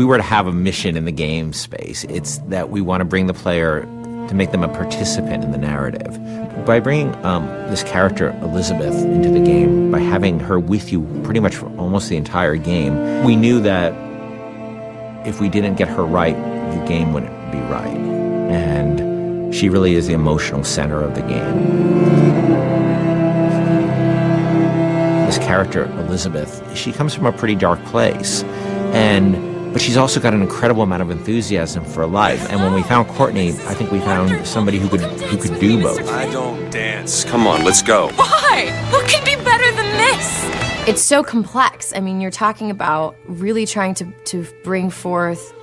we were to have a mission in the game space, it's that we want to bring the player, to make them a participant in the narrative. By bringing this character, Elizabeth, into the game, by having her with you pretty much for almost the entire game, we knew that if we didn't get her right, the game wouldn't be right. And she really is the emotional center of the game. This character, Elizabeth, she comes from a pretty dark place, but she's also got an incredible amount of enthusiasm for life. And when we found Courtney, I think we found somebody who could do both. I don't dance. Come on, let's go. Why? What could be better than this? It's so complex. I mean, you're talking about really trying to bring forth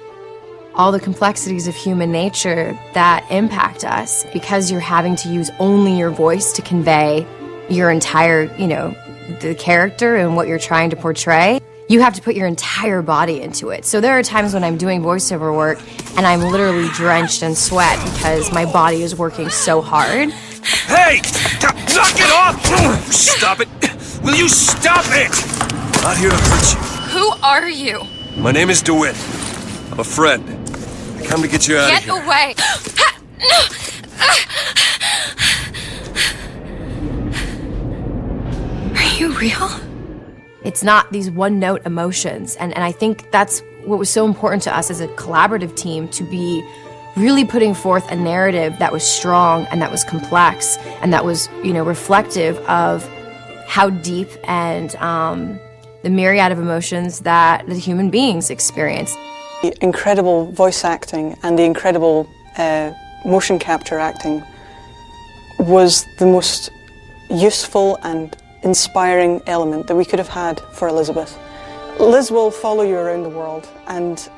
all the complexities of human nature that impact us, because you're having to use only your voice to convey your entire, the character and what you're trying to portray. You have to put your entire body into it. So there are times when I'm doing voiceover work and I'm literally drenched in sweat because my body is working so hard. Hey! Knock it off! Stop it! Will you stop it? I'm not here to hurt you. Who are you? My name is DeWitt. I'm a friend. I come to get you out of here. Get away! Are you real? It's not these one-note emotions, and I think that's what was so important to us as a collaborative team, to be really putting forth a narrative that was strong and that was complex and that was, reflective of how deep and the myriad of emotions that the human beings experience. The incredible voice acting and the incredible motion capture acting was the most useful and inspiring element that we could have had for Elizabeth. Liz will follow you around the world, and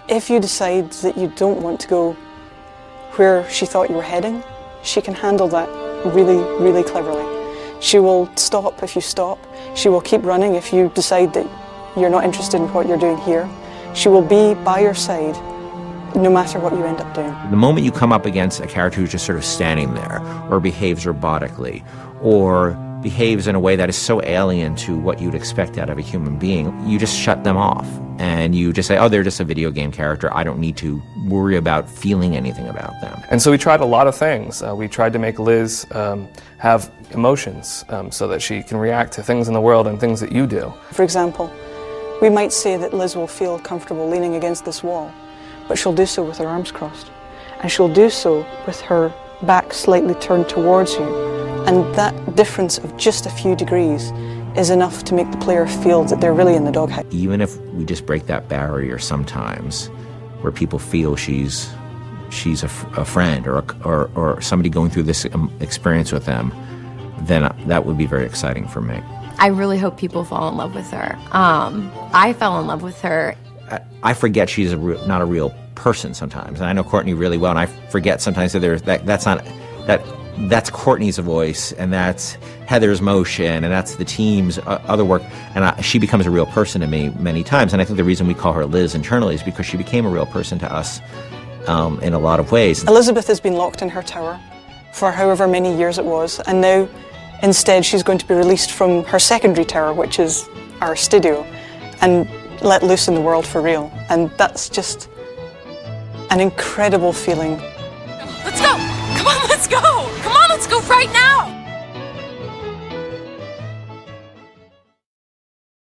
if you decide that you don't want to go where she thought you were heading, she can handle that really, really cleverly. She will stop if you stop. She will keep running if you decide that you're not interested in what you're doing here. She will be by your side no matter what you end up doing. The moment you come up against a character who's just sort of standing there, or behaves robotically, or behaves in a way that is so alien to what you'd expect out of a human being, you just shut them off. And you just say, oh, they're just a video game character. I don't need to worry about feeling anything about them. And so we tried a lot of things. We tried to make Liz have emotions so that she can react to things in the world and things that you do. For example, we might say that Liz will feel comfortable leaning against this wall, but she'll do so with her arms crossed. And she'll do so with her back slightly turned towards you. And that difference of just a few degrees is enough to make the player feel that they're really in the doghouse. Even if we just break that barrier sometimes, where people feel she's a friend or somebody going through this experience with them, then that would be very exciting for me. I really hope people fall in love with her. I fell in love with her. I forget she's not a real person sometimes, and I know Courtney really well, and I forget sometimes that that's Courtney's voice, and that's Heather's motion, and that's the team's other work, and she becomes a real person to me many times. And I think the reason we call her Liz internally is because she became a real person to us in a lot of ways. Elizabeth has been locked in her tower for however many years it was, and now instead she's going to be released from her secondary tower, which is our studio, and let loose in the world for real. And that's just an incredible feeling. Let's go! Come on, let's go! Come on, let's go right now!